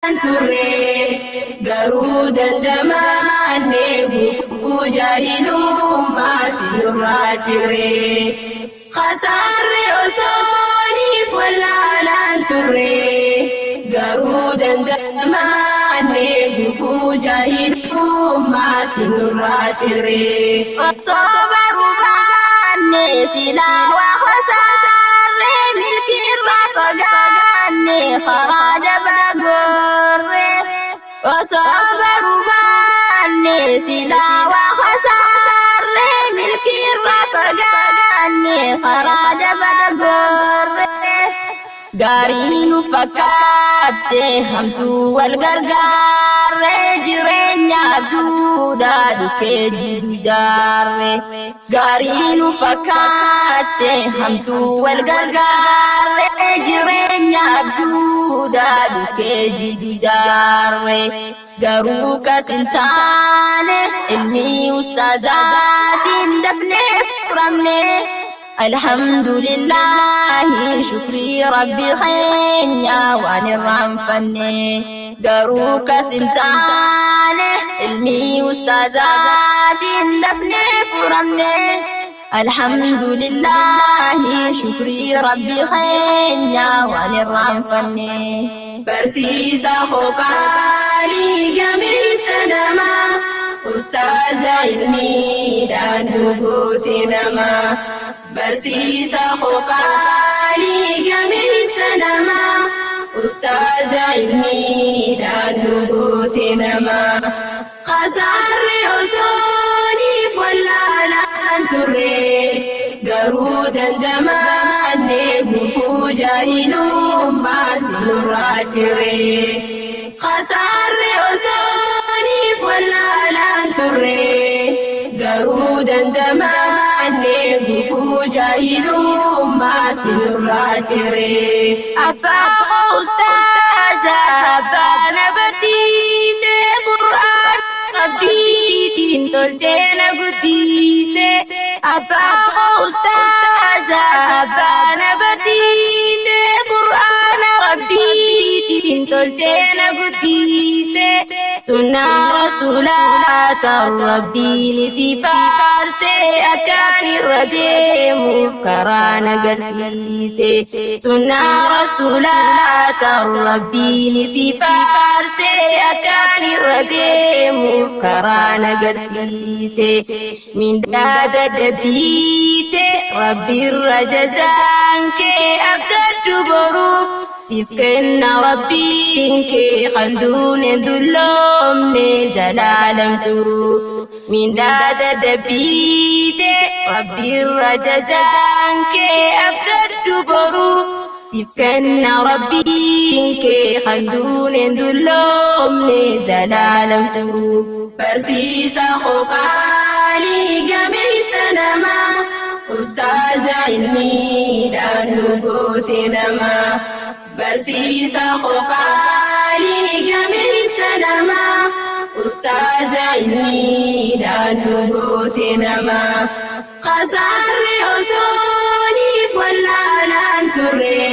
turre garuu dandamanne gufuu jaahilummaa sinurraa jirre khasaarri osooniif wallaalaan turre garuu dandamanne gufuu jaahilummaa sinurraa jirre osoo baruu baanne silaa waa khasaarre milkiirraa fagaanne karaa dabagorre osoo baruu baanne silaa waa khasaarre milkiirraa fagaanne karaa dabagorre gaarii nu fakkaatte hamtuu wal gargaarre jireenya abduudhaa dhufee jiru jaarre gaarii nu fakkaatte hamtuu wal gargaarre jireenya abduudhaa dhufee jiru jaarre garuu kasin taane ilmi ustaazaatiin dafnee furamne alhamdulillahi shukri rabbi khenya waan irraanfanne garuu kasin taane ilmi ustaazaatiin dafnee furamne alhamdulillahi shukri rabbi khenya waan irraanfanne barsiisa hoqaalii gameessa namaa ustaaza ilmiidhaan nuguuti namaa barsiisa hoqaalii gameessa namaa ustaaza ilmiidhaan nuguuti namaa khasaarri osooniif wallaalaan turre garuu dandamanne gufuu jaahilummaa sinurraa jirre khasaarri osooniif wallaalaan turre garuu dandamanne gufuu jaahilummaa sinurraa jirre abbaa ustaaza abbaana barsiise qur'aan rabbiitiin tolchee na guddise abbaa ustaaza abbaana barsiise qur'aan rabbiitiin tolchee na guddise sunnaa rasuulaata rabbiin si faarse akkaan irra deemuuf karaa nagarsiise sunnaa rasuulaata rabbiin si faarse akkaan irra deemuuf karaa nagarsiise mindaa dadhabbiite rabbiirra jazaan kee abdadhu boruuf siif kenna rabbiin kee khanduune dulloomne zalaalam turu mindaa dadhabbiite rabbiirra jazaan kee abdadhu boruuf siif kenna rabbiin kee khanduune dulloomne zalaalam turu barsiisa hoqaalii gameessa namaa ustaaza ilmiidhaan nuguuti namaa barsiisa hoqaalii gameessa namaa ustaaza ilmiidhaan nuguuti namaa khasaarri osooniif wallaalaan turre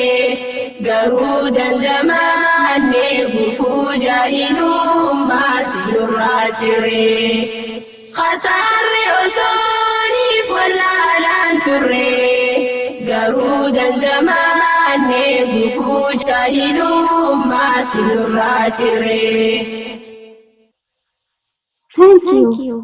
garuu dandamanne gufuu jaahilummaa sinurraa jirre khasaarri osooniif wallaalaan turre garuu dandamanne gufuu jaahilummaa sinurraa jirre. Thank you.